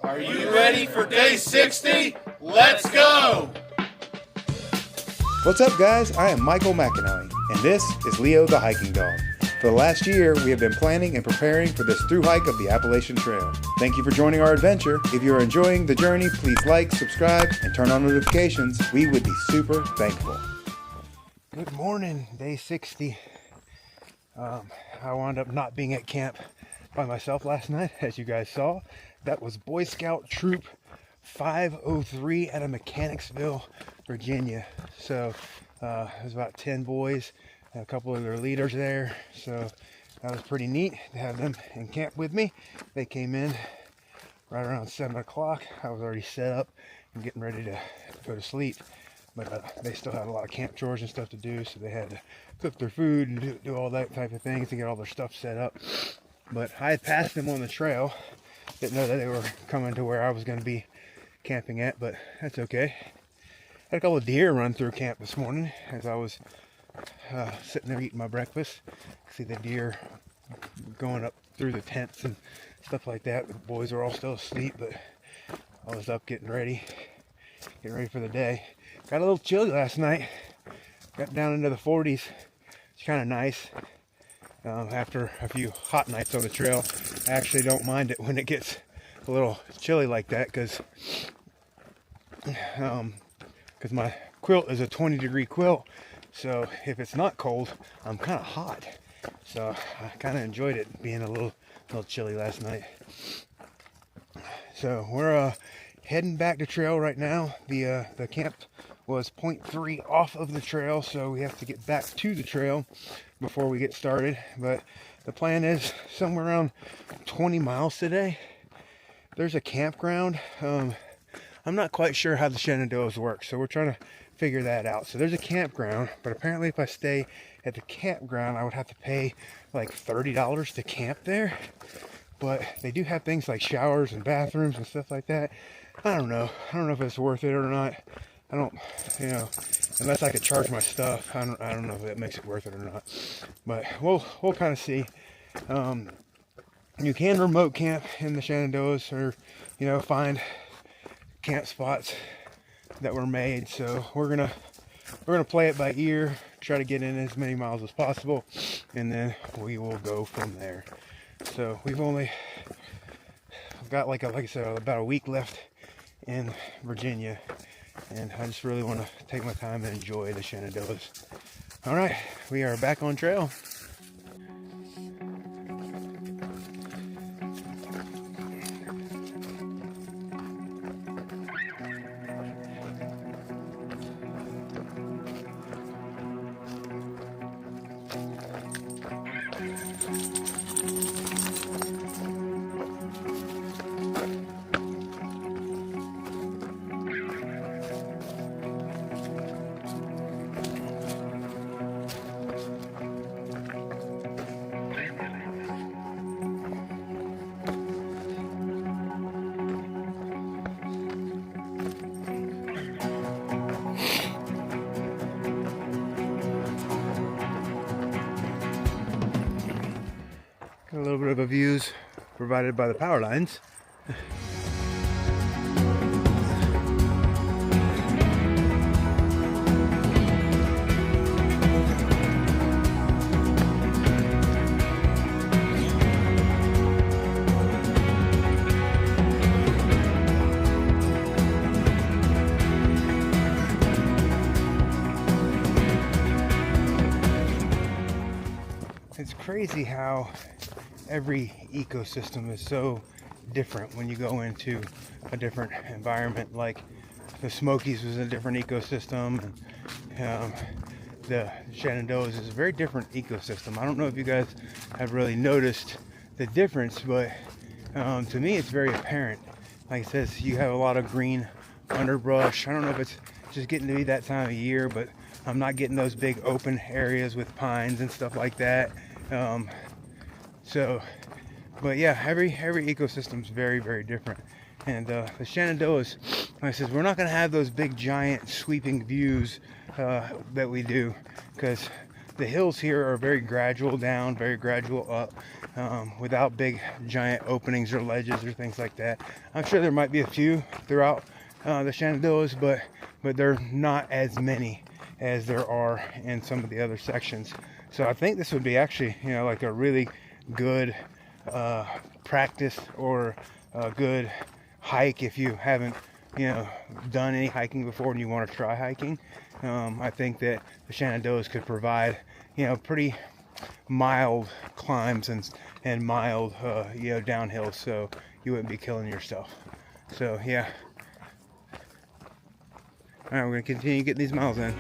Are you ready for day 60? Let's go! What's up, guys? I am Michael McAnally, and this is Leo the Hiking Dog. For the last year, we have been planning and preparing for this thru hike of the Appalachian Trail. Thank you for joining our adventure. If you are enjoying the journey, please like, subscribe, and turn on notifications. We would be super thankful. Good morning, day 60. I wound up not being at camp by myself last night, as you guys saw. That was Boy Scout Troop 503 out of Mechanicsville, Virginia. So there's about 10 boys, and a couple of their leaders there. So that was pretty neat to have them in camp with me. They came in right around 7 o'clock. I was already set up and getting ready to go to sleep. But they still had a lot of camp chores and stuff to do, so they had to cook their food and do all that type of things to get all their stuff set up. But I had passed them on the trail. Didn't know that they were coming to where I was going to be camping at, but that's okay. Had a couple of deer run through camp this morning as I was sitting there eating my breakfast. See the deer going up through the tents and stuff like that. The boys were all still asleep, but I was up getting ready for the day. Got a little chilly last night. Got down into the 40s. It's kind of nice. After a few hot nights on the trail, I actually don't mind it when it gets a little chilly like that, because my quilt is a 20-degree quilt. So if it's not cold, I'm kind of hot. So I kind of enjoyed it being a little chilly last night. So we're heading back to trail right now. The camp was 0.3 off of the trail, so we have to get back to the trail before we get started. But the plan is somewhere around 20 miles today. There's a campground. I'm not quite sure how the Shenandoahs work, so we're trying to figure that out. So there's a campground, but apparently if I stay at the campground, I would have to pay like $30 to camp there. But they do have things like showers and bathrooms and stuff like that. I don't know if it's worth it or not. I don't, unless I could charge my stuff, I don't know if that makes it worth it or not. But we'll kind of see. You can remote camp in the Shenandoahs, or find camp spots that were made. So we're gonna play it by ear, try to get in as many miles as possible, and then we will go from there. So I've got like I said, about a week left in Virginia, and I just really want to take my time and enjoy the Shenandoahs. All right, we are back on trail. A little bit of a views provided by the power lines. It's crazy how every ecosystem is so different when you go into a different environment. Like the Smokies was a different ecosystem, and the Shenandoahs is a very different ecosystem. I don't know if you guys have really noticed the difference, but to me it's very apparent. Like it says, you have a lot of green underbrush. I don't know if it's just getting to be that time of year, but I'm not getting those big open areas with pines and stuff like that. But yeah, every ecosystem is very, very different. And the Shenandoahs, like I said, we're not going to have those big, giant, sweeping views that we do, because the hills here are very gradual down, very gradual up, without big giant openings or ledges or things like that. I'm sure there might be a few throughout the Shenandoahs, but they're not as many as there are in some of the other sections. So I think this would be actually, like a really good practice or a good hike if you haven't done any hiking before and you want to try hiking. I think that the Shenandoahs could provide pretty mild climbs and mild downhills, so you wouldn't be killing yourself. So yeah, all right, we're gonna continue getting these miles in.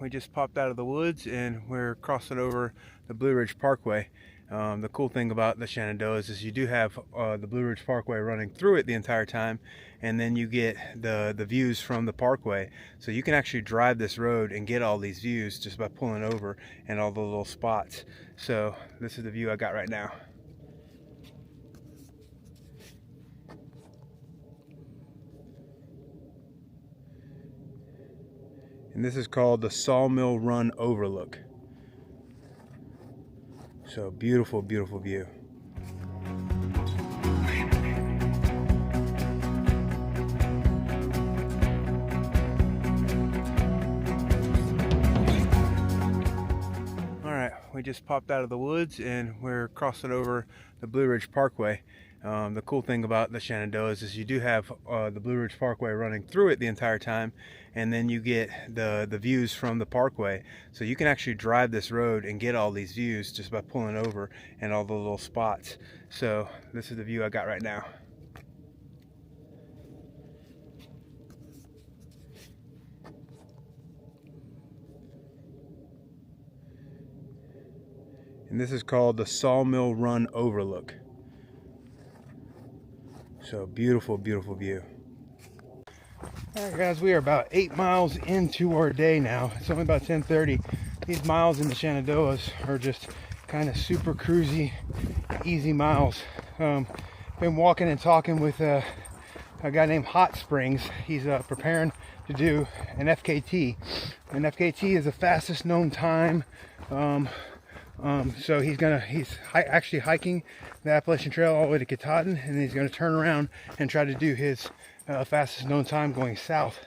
We just popped out of the woods and we're crossing over the Blue Ridge Parkway. The cool thing about the Shenandoahs is you do have the Blue Ridge Parkway running through it the entire time, and then you get the views from the parkway. So you can actually drive this road and get all these views just by pulling over and all the little spots. So this is the view I got right now. And this is called the Sawmill Run Overlook. So beautiful, beautiful view. All right, we just popped out of the woods and we're crossing over the Blue Ridge Parkway. The cool thing about the Shenandoahs is you do have the Blue Ridge Parkway running through it the entire time, and then you get the views from the parkway. So you can actually drive this road and get all these views just by pulling over and all the little spots. So this is the view I got right now. And this is called the Sawmill Run Overlook. So beautiful, beautiful view. All right, guys, we are about 8 miles into our day now. It's only about 10:30. These miles in the Shenandoahs are just kind of super cruisy, easy miles. Been walking and talking with a guy named Hot Springs. He's preparing to do an FKT. An FKT is the fastest known time. So he's actually hiking the Appalachian Trail all the way to Katahdin, and he's going to turn around and try to do his fastest known time going south.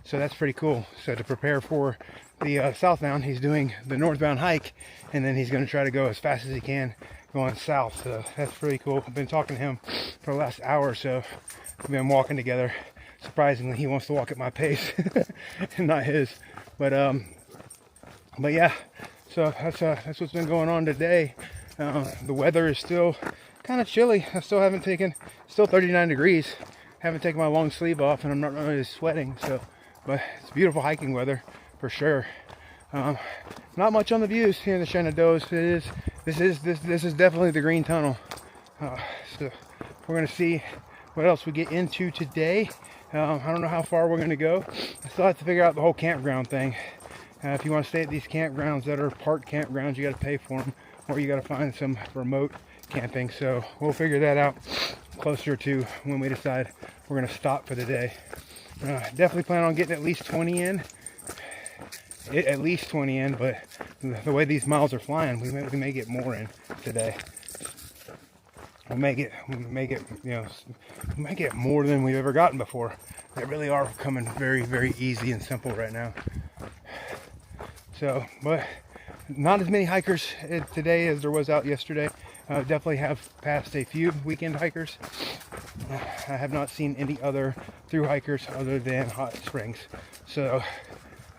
So that's pretty cool. So to prepare for the southbound, he's doing the northbound hike, and then he's going to try to go as fast as he can going south. So that's pretty cool. I've been talking to him for the last hour or so. We've been walking together. Surprisingly, he wants to walk at my pace and not his. But yeah. So that's what's been going on today. The weather is still kind of chilly. I still haven't still 39 degrees. Haven't taken my long sleeve off, and I'm not really sweating. So, but it's beautiful hiking weather for sure. Not much on the views here in the Shenandoahs. This is definitely the green tunnel. So we're gonna see what else we get into today. I don't know how far we're gonna go. I still have to figure out the whole campground thing. If you want to stay at these campgrounds that are park campgrounds, you got to pay for them, or you got to find some remote camping. So we'll figure that out closer to when we decide we're going to stop for the day. Definitely plan on getting at least 20 in. At least 20 in, but the way these miles are flying, we may get more in today. We may get more than we've ever gotten before. They really are coming very, very easy and simple right now. So, but not as many hikers today as there was out yesterday. Definitely have passed a few weekend hikers. I have not seen any other through hikers other than Hot Springs. So,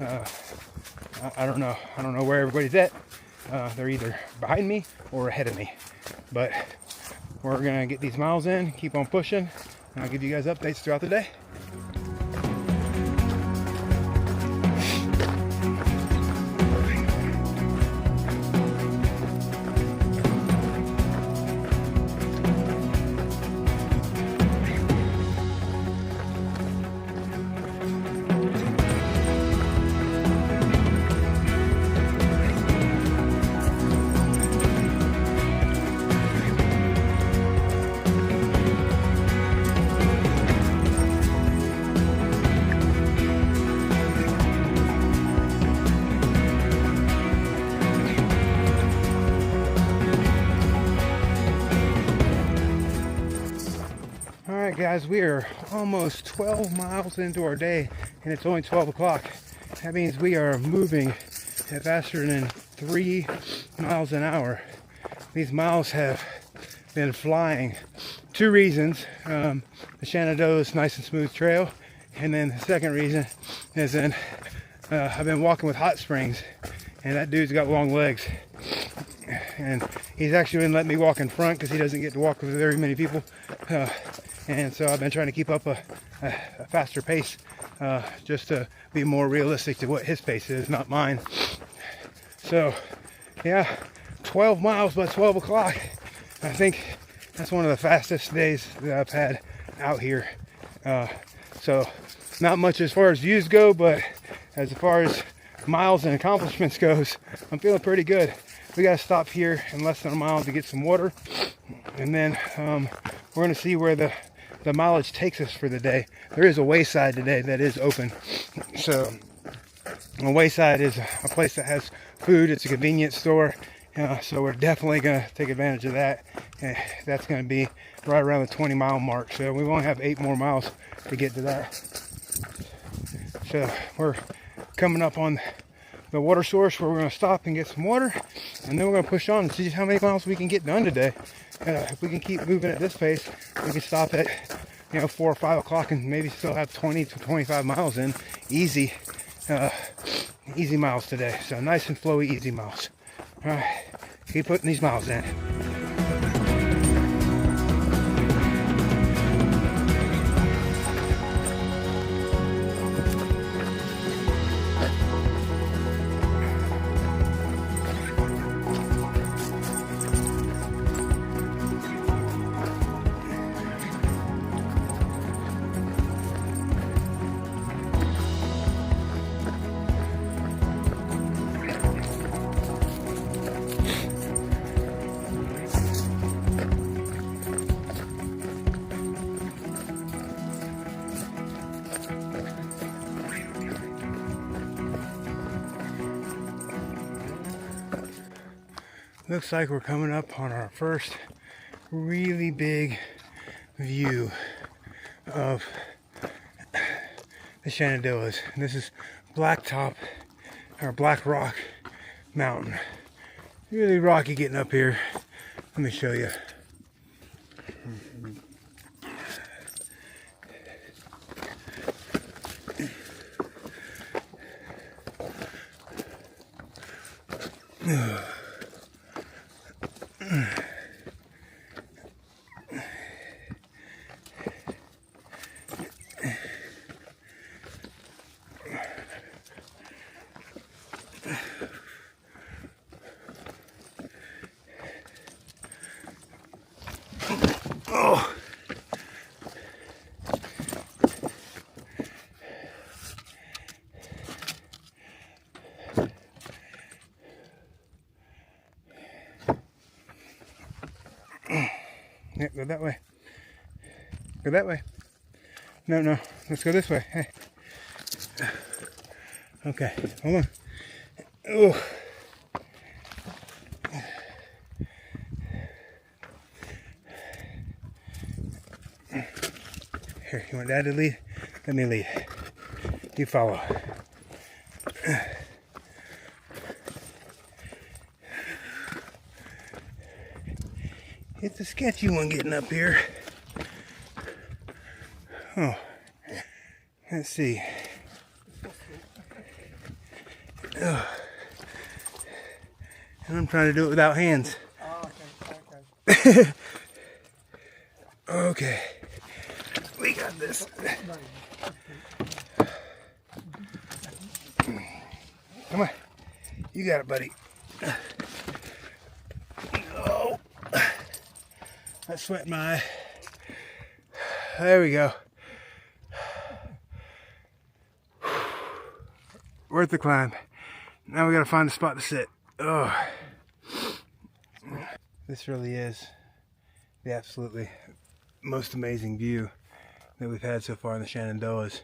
I don't know. I don't know where everybody's at. They're either behind me or ahead of me. But we're gonna get these miles in, keep on pushing, and I'll give you guys updates throughout the day. guys, we are almost 12 miles into our day and it's only 12 o'clock. That means we are moving at faster than 3 miles an hour. These miles have been flying. 2 reasons. The Shenandoah is nice and smooth trail, and then the second reason is that I've been walking with Hot Springs, and that dude's got long legs, and he's actually been letting me walk in front because he doesn't get to walk with very many people, and so I've been trying to keep up a faster pace, just to be more realistic to what his pace is, not mine. So yeah, 12 miles by 12 o'clock. I think that's one of the fastest days that I've had out here. So not much as far as views go, but as far as miles and accomplishments goes, I'm feeling pretty good. We got to stop here in less than a mile to get some water, and then we're going to see where the mileage takes us for the day. There is a Wayside today that is open. So a Wayside is a place that has food. It's a convenience store. So we're definitely going to take advantage of that. That's going to be right around the 20-mile mark. So we won't have 8 more miles to get to that. So we're coming up on the water source where we're going to stop and get some water. And then we're going to push on and see how many miles we can get done today. If we can keep moving at this pace, we can stop at 4 or 5 o'clock and maybe still have 20 to 25 miles in. Easy miles today. So nice and flowy, easy miles. All right, keep putting these miles in. Looks like we're coming up on our first really big view of the Shenandoahs. This is Black Rock Mountain. Really rocky getting up here. Let me show you. Oh. Yeah, go that way. Go that way. No, let's go this way. Hey. Okay, hold on. Oh. Here, you want Dad to lead? Let me lead. You follow. It's a sketchy one getting up here. Oh, let's see. Oh. And I'm trying to do it without hands. Oh, okay. Okay. We got this. Come on. You got it, buddy. Oh. That's sweating my eye. There we go. Worth the climb. Now we gotta find a spot to sit. Oh. This really is the absolutely most amazing view that we've had so far in the Shenandoahs.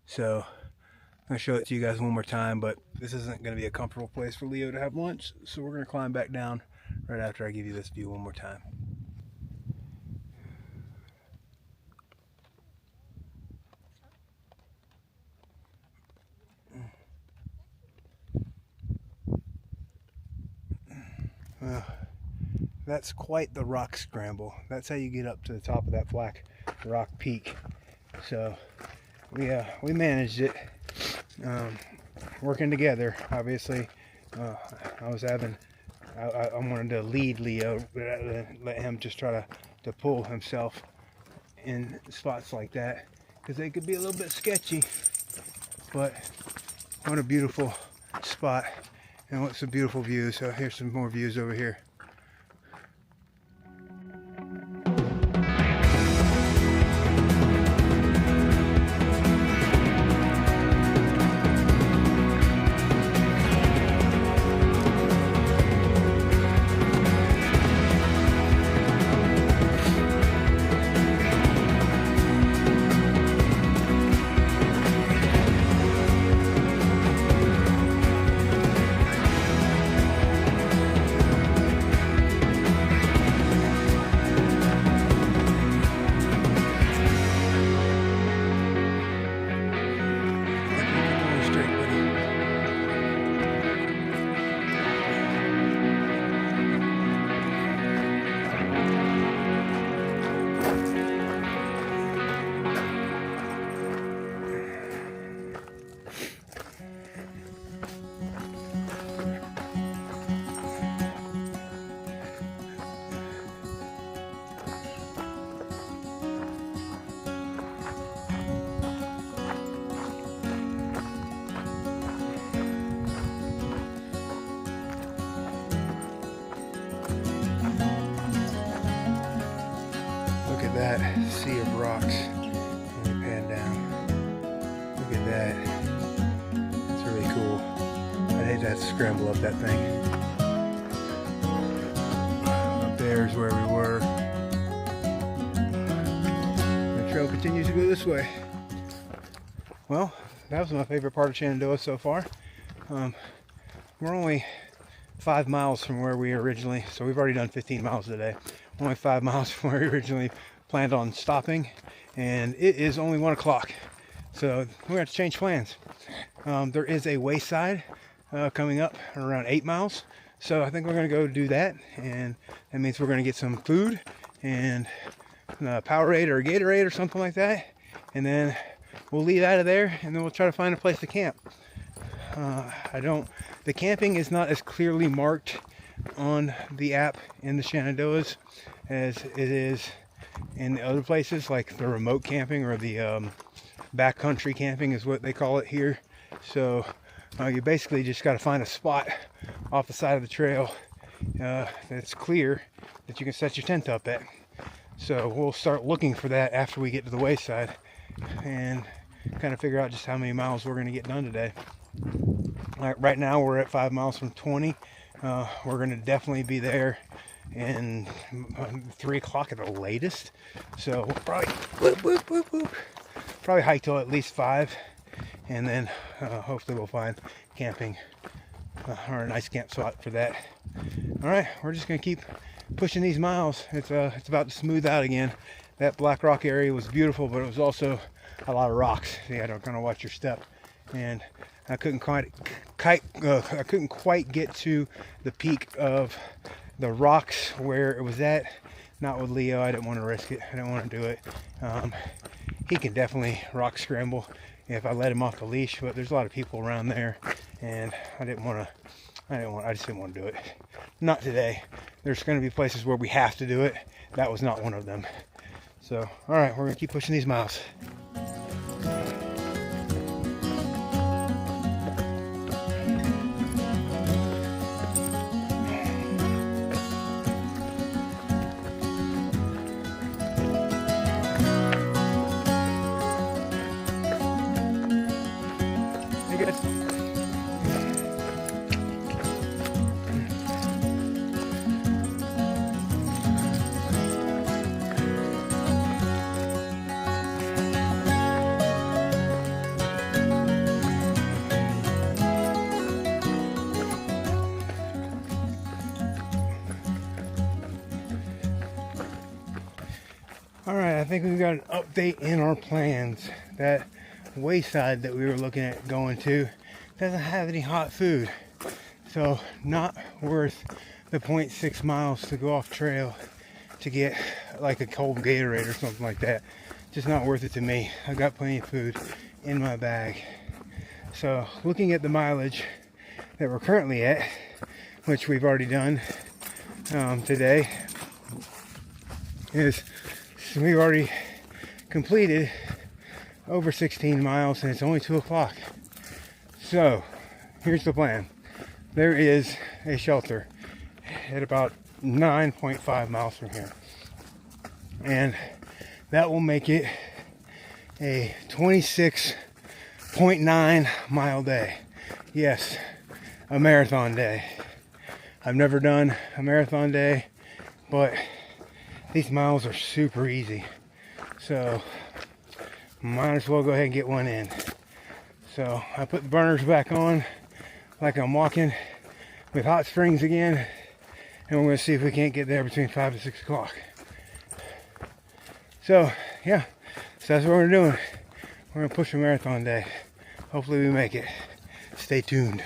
So I'm gonna show it to you guys one more time, but this isn't gonna be a comfortable place for Leo to have lunch, so we're gonna climb back down right after I give you this view one more time. That's quite the rock scramble. That's how you get up to the top of that Black Rock Peak. So we managed it, working together. Obviously, I wanted to lead Leo, let him just try to pull himself in spots like that, because they could be a little bit sketchy. But what a beautiful spot, and what's a beautiful view. So here's some more views over here. That sea of rocks. Let me pan down. Look at that. It's really cool. I'd hate to have to scramble up that thing. Up there is where we were. The trail continues to go this way. Well, that was my favorite part of Shenandoah so far. We're only 5 miles from where we originally, so we've already done 15 miles today. Only 5 miles from where we originally planned on stopping, and it is only 1 o'clock, so we're gonna have to change plans. There is a Wayside coming up around 8 miles, so I think we're gonna go do that, and that means we're gonna get some food and Powerade or Gatorade or something like that, and then we'll leave out of there, and then we'll try to find a place to camp. The camping is not as clearly marked on the app in the Shenandoahs as it is in the other places, like the remote camping or the backcountry camping is what they call it here. So you basically just got to find a spot off the side of the trail that's clear that you can set your tent up at. So we'll start looking for that after we get to the Wayside and kind of figure out just how many miles we're going to get done today. Right now we're at 5 miles from 20. We're going to definitely be there in 3 o'clock at the latest, so we'll probably hike till at least 5, and then hopefully we'll find camping or a nice camp spot for that. All right, we're just gonna keep pushing these miles. It's about to smooth out again. That Black Rock area was beautiful, but it was also a lot of rocks. So you gotta kind of watch your step, and I couldn't quite get to the peak of the rocks where it was at. Not with Leo. I didn't want to risk it. I didn't want to do it. He can definitely rock scramble if I let him off the leash, but there's a lot of people around there, and I just didn't want to do it. Not today. There's going to be places where we have to do it. That was not one of them. So, all right, we're going to keep pushing these miles. Alright, I think we've got an update in our plans. That Wayside that we were looking at going to doesn't have any hot food. So not worth the 0.6 miles to go off trail to get like a cold Gatorade or something like that. Just not worth it to me. I got plenty of food in my bag. So looking at the mileage that we're currently at, which we've already done today, is we've already completed over 16 miles and it's only 2 o'clock. So here's the plan. There is a shelter at about 9.5 miles from here, and that will make it a 26.9 mile day. Yes, a marathon day. I've never done a marathon day, but these miles are super easy, so might as well go ahead and get one in. So I put the burners back on like I'm walking with hot springs again, and we're going to see if we can't get there between 5 and 6 o'clock. So yeah, so that's what we're doing. We're going to push a marathon day. Hopefully we make it. Stay tuned.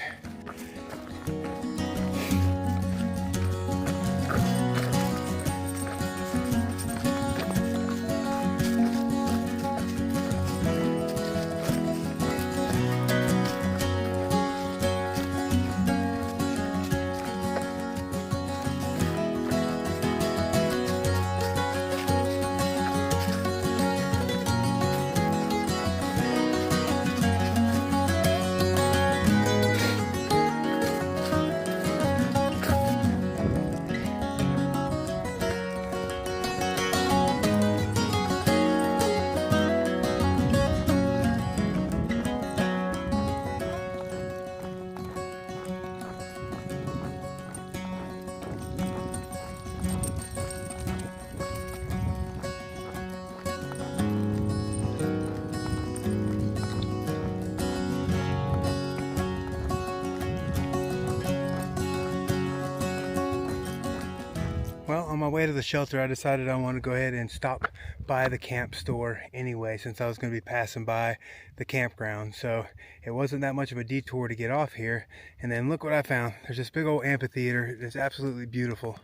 Well, on my way to the shelter, I decided I want to go ahead and stop by the camp store anyway, since I was going to be passing by the campground. So it wasn't that much of a detour to get off here. And then look what I found. There's this big old amphitheater. It's absolutely beautiful.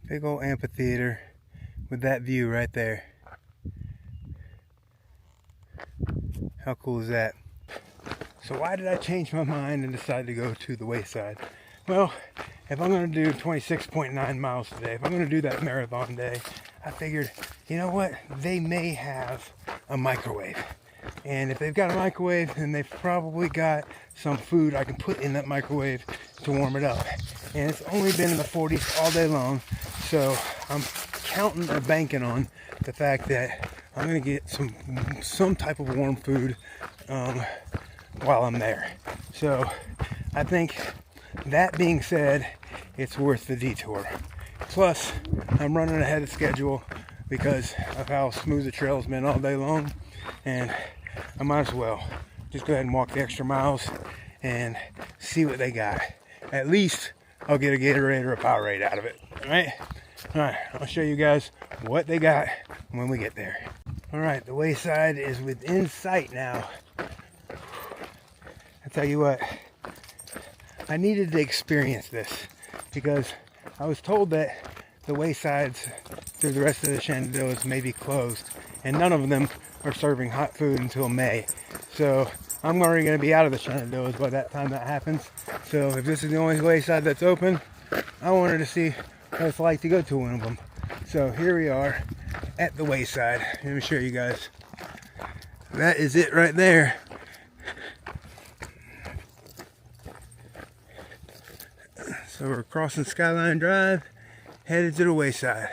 Big old amphitheater with that view right there. How cool is that? So why did I change my mind and decide to go to the Wayside? Well, if I'm going to do 26.9 miles today, if I'm going to do that marathon day, I figured, you know what? They may have a microwave. And if they've got a microwave, then they've probably got some food I can put in that microwave to warm it up. And it's only been in the 40s all day long, so I'm counting or banking on the fact that I'm going to get some type of warm food while I'm there. So I think, that being said, it's worth the detour. Plus, I'm running ahead of schedule because of how smooth the trail's been all day long, and I might as well just go ahead and walk the extra miles and see what they got. At least I'll get a Gatorade or a Powerade out of it. Alright, I'll show you guys what they got when we get there. Alright, the Wayside is within sight now. I tell you what, I needed to experience this because I was told that the Waysides through the rest of the Shenandoahs may be closed, and none of them are serving hot food until May. So I'm already going to be out of the Shenandoahs by that time that happens. So if this is the only Wayside that's open, I wanted to see what it's like to go to one of them. So here we are at the Wayside. Let me show you guys. That is it right there. So we're crossing Skyline Drive, headed to the Wayside.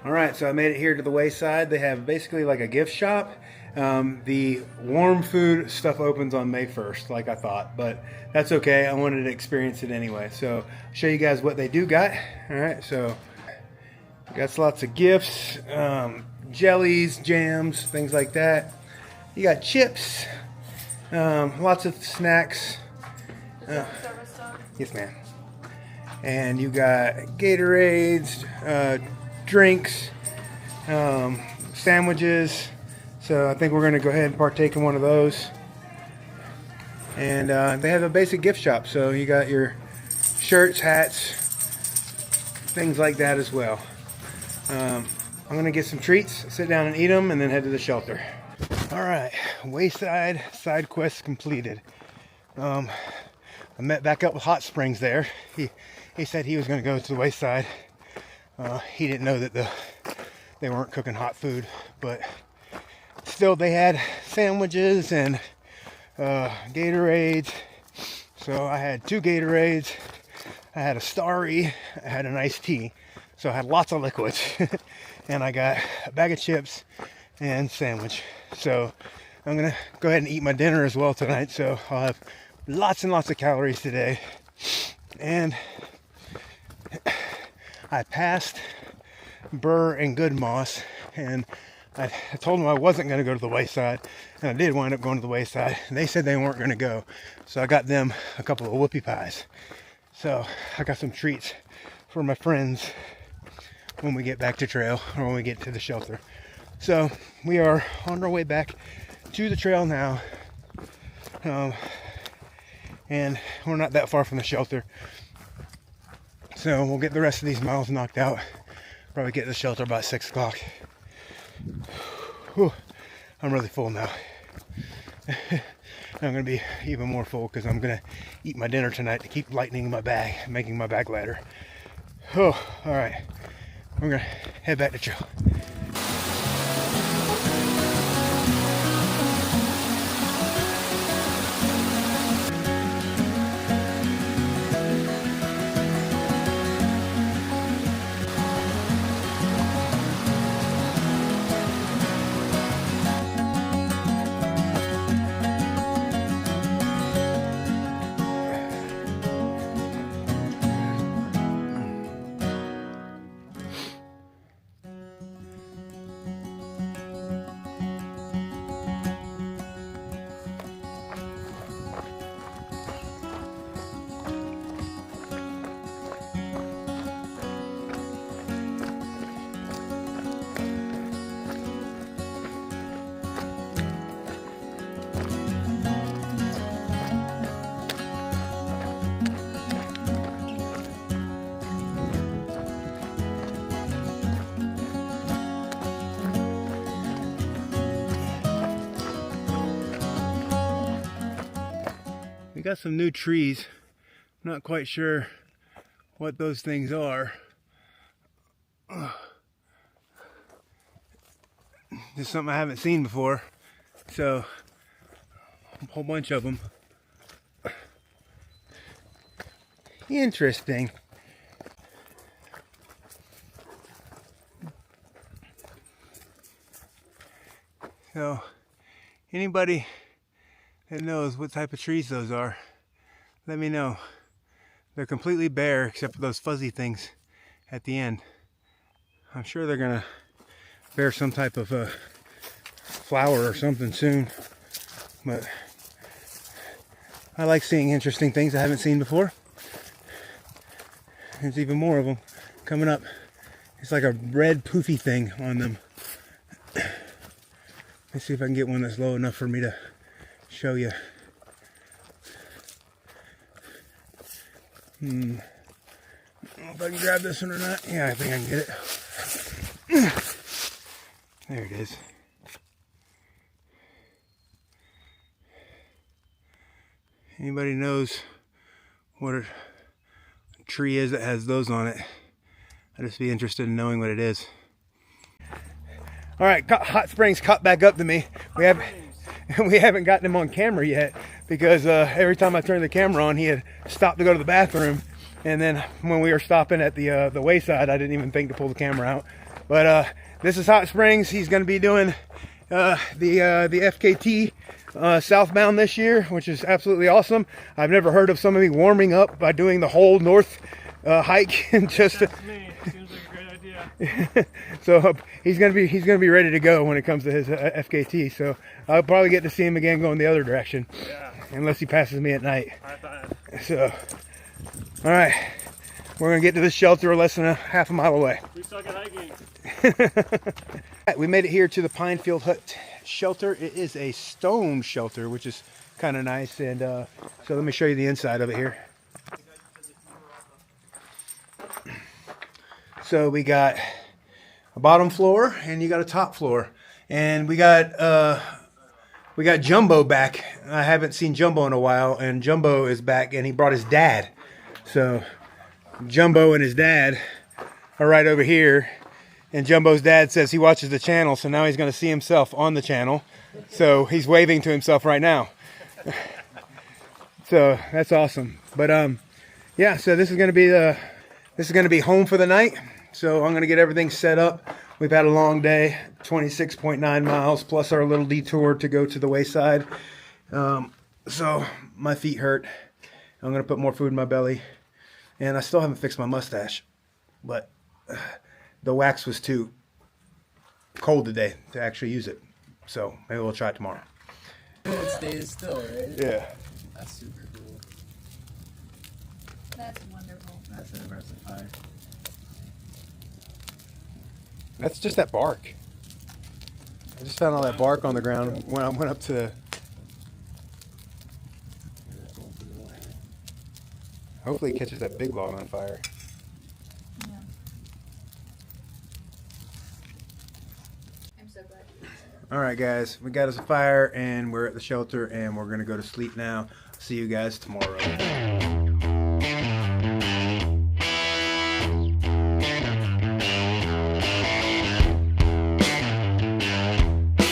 Alright, so I made it here to the Wayside. They have basically like a gift shop. The warm food stuff opens on May 1st, like I thought, but that's okay. I wanted to experience it anyway. So I'll show you guys what they do got. Alright, so got lots of gifts, jellies, jams, things like that. You got chips, lots of snacks. Yes, ma'am. And you got Gatorades, drinks, sandwiches. So I think we're going to go ahead and partake in one of those. And they have a basic gift shop, so you got your shirts, hats, things like that as well. I'm gonna get some treats, sit down and eat them, and then head to the shelter. All right, Wayside side quest completed. I met back up with Hot Springs there. He said he was gonna go to the Wayside. He didn't know that they weren't cooking hot food, but still they had sandwiches and Gatorades. So I had 2 Gatorades, I had a Starry, I had an iced tea. So I had lots of liquids. And I got a bag of chips and sandwich. So I'm gonna go ahead and eat my dinner as well tonight. So I'll have lots and lots of calories today. And I passed Burr and Good Moss, and I told them I wasn't going to go to the Wayside, and I did wind up going to the Wayside. And they said they weren't going to go, so I got them a couple of whoopie pies. So I got some treats for my friends when we get back to trail, or when we get to the shelter. So we are on our way back to the trail now, and we're not that far from the shelter. So we'll get the rest of these miles knocked out. Probably get to the shelter about 6 o'clock. Whew, I'm really full now. I'm gonna be even more full because I'm gonna eat my dinner tonight to keep lightening my bag, making my bag lighter. Oh, all right. We're gonna head back to trail. We got some new trees. I'm not quite sure what those things are. Just something I haven't seen before. So, a whole bunch of them. Interesting. So, anybody that knows what type of trees those are, let me know. They're completely bare except for those fuzzy things at the end. I'm sure they're gonna bear some type of flower or something soon, but I like seeing interesting things I haven't seen before. There's even more of them coming up. It's like a red poofy thing on them. Let's see if I can get one that's low enough for me to show you. I don't know if I can grab this one or not. Yeah, I think I can get it. There it is. Anybody knows what a tree is that has those on it? I'd just be interested in knowing what it is. All right, Hot Springs caught back up to me. We haven't gotten him on camera yet because every time I turned the camera on, he had stopped to go to the bathroom. And then when we were stopping at the Wayside, I didn't even think to pull the camera out. But this is Hot Springs. He's going to be doing the FKT southbound this year, which is absolutely awesome. I've never heard of somebody warming up by doing the whole north hike and just. That's me. Seems like a great idea. So he's gonna be ready to go when it comes to his FKT. So I'll probably get to see him again going the other direction. Yeah. Unless he passes me at night. High five. So, all right, we're gonna get to this shelter less than a half a mile away. We suck at hiking. We made it here to the Pinefield Hut shelter. It is a stone shelter, which is kind of nice. And so let me show you the inside of it here. So we got a bottom floor and you got a top floor, and we got Jumbo back. I haven't seen Jumbo in a while, and Jumbo is back, and he brought his dad. So Jumbo and his dad are right over here, and Jumbo's dad says he watches the channel, so now he's going to see himself on the channel. So he's waving to himself right now. So that's awesome. But yeah, so this is going to be home for the night. So I'm going to get everything set up. We've had a long day, 26.9 miles, plus our little detour to go to the Wayside. So my feet hurt. I'm going to put more food in my belly. And I still haven't fixed my mustache. But the wax was too cold today to actually use it. So maybe we'll try it tomorrow. It stays still, right? Yeah. That's super cool. That's wonderful. That's an impressive hire. That's just that bark. I just found all that bark on the ground when I went up to... Hopefully it catches that big log on fire. Yeah. I'm so glad you did that. All right, guys, we got us a fire and we're at the shelter and we're going to go to sleep now. See you guys tomorrow.